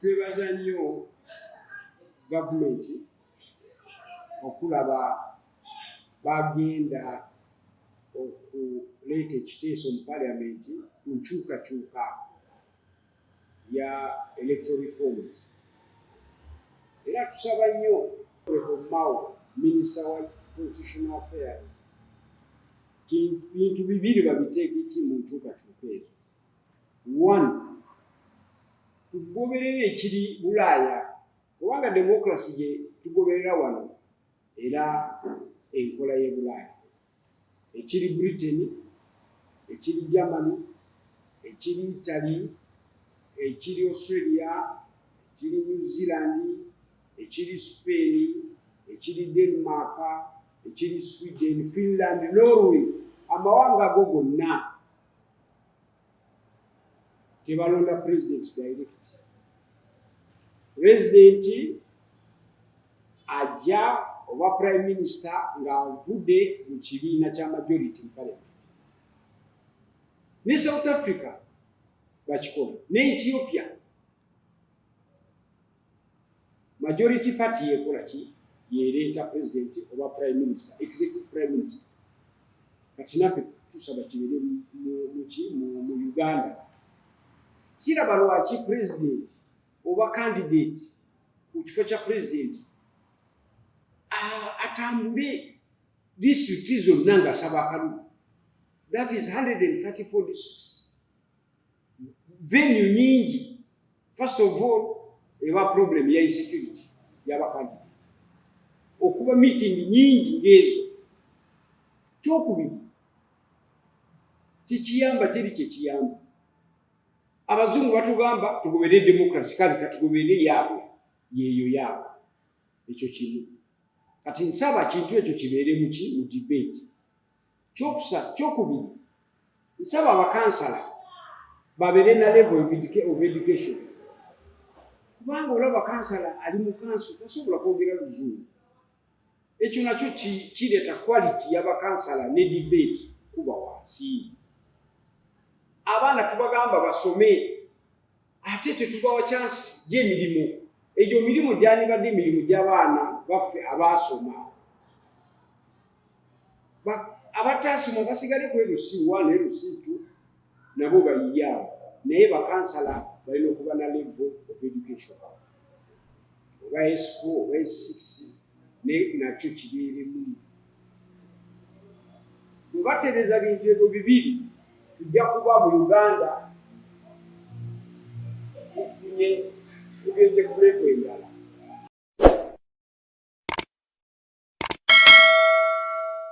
twebaza nnyo gavumenti okulaba bagenda okuleeta ekiteeso mu paliamenti ku nkyukakyuka ya electoral reforms. Era tusaba nnyo Mao, Minister wa Constitutional Affairs, bintu bibiri babiteeke ki mu nkyukakyuka ezo. One, tugoberere ekiri Bulaaya, kubanga democracy gye tugoberera wano era enkola y'e Bulaaya. Ekiri Britain, ekiri Germany, ekiri Italy, ekiri Australia, ekiri New Zealand, ekiri Spain, ekiri Denmark, ekiri Sweden, Finland, Norway, amawanga ago gonna tebalonda president direct. President ajja oba prime minister ng'avudde mu kibiina kya majority mu parliament. Ne South Africa bakikola, ne Ethiopia majority party yekola ki yereeta president oba prime minister, executive prime minister. Kati naffe tusaba kibeere mu Uganda. Siraba lwaki president oba candidate ku kifo kya president atambule district zonna ng'asaba akalulu. That is 134 districts. Venue nyingi. First of all, eba problem ya insecurity y'abakandidate. Okuba meeting nyingi ngezo. Kyokubiri, tekiyamba teri kyekiyamba. Abazungu batugamba tugobere democracy, kale katugobere yaabwe, yeeyo yaabwe. Ekyo kimu. Kati nsaba kintu ekyo kibeere mu debate. Kyokubiri, nsaba abakansala babeere na level of education. Kubanga olaba kansala ali mu kanso tasobola kwogera Luzungu. Ekyo nakyo kireeta quality y'abakansala ne debate kuba wansi. Abaana tubagamba basome ate tetubawa chance gy'emirimu. Egyo mirimu gyandibadde emirimu gy'abaana baffe abaasoma. Abataasoma basigale ku LC1 ne LC2 nabo bayiyawo. Naye bakansala balina okuba na level of education. Oba S4 oba S6 nakyo kibeeremu. Bwe batereeza bintu ebyo bibiri tujja kuba mu Uganda tufunye tugenze ku level endala.